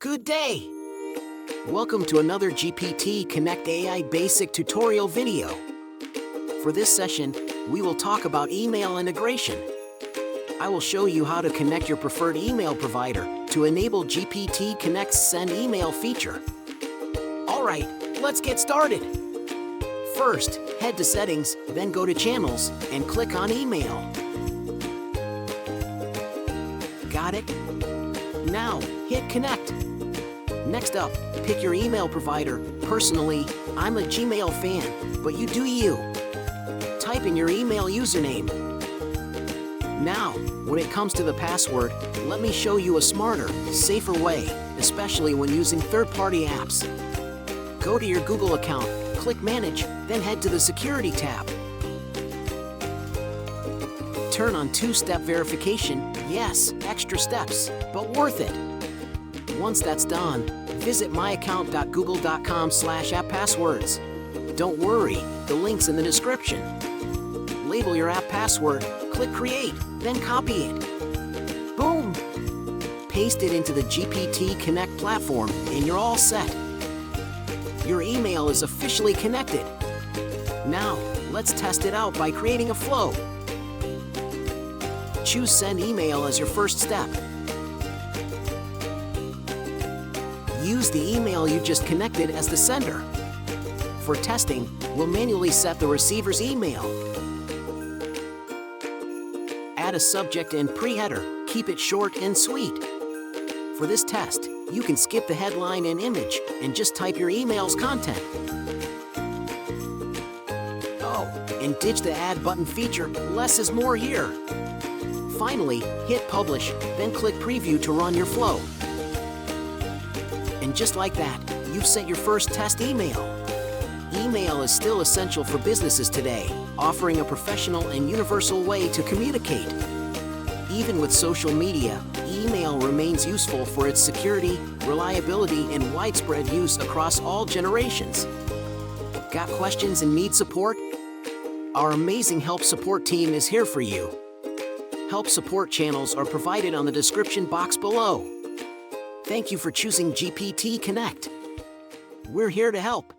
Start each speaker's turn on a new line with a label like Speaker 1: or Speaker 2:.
Speaker 1: Good day! Welcome to another GPT Connect AI basic tutorial video. For this session, we will talk about email integration. I will show you how to connect your preferred email provider to enable GPT Connect's Send Email feature. Alright, let's get started. First, head to Settings, then go to Channels, and click on Email. Got it? Now, hit Connect. Next up, pick your email provider. Personally, I'm a Gmail fan, but you do you. Type in your email username. Now, when it comes to the password, let me show you a smarter, safer way, especially when using third-party apps. Go to your Google account, click Manage, then head to the Security tab. Turn on two-step verification. Yes, extra steps, but worth it. Once that's done, visit myaccount.google.com/apppasswords. Don't worry, the link's in the description. Label your app password, click Create, then copy it. Boom! Paste it into the GPT Connect platform, and you're all set. Your email is officially connected. Now, let's test it out by creating a flow. Choose Send Email as your first step. Use the email you just connected as the sender. For testing, we'll manually set the receiver's email. Add a subject and pre-header. Keep it short and sweet. For this test, you can skip the headline and image and just type your email's content. Oh, and ditch the Add button feature. Less is more here. Finally, hit Publish, then click Preview to run your flow. And just like that, you've sent your first test email. Email is still essential for businesses today, offering a professional and universal way to communicate. Even with social media, email remains useful for its security, reliability, and widespread use across all generations. Got questions and need support? Our amazing help support team is here for you. Help support channels are provided on the description box below. Thank you for choosing GPT Connect. We're here to help.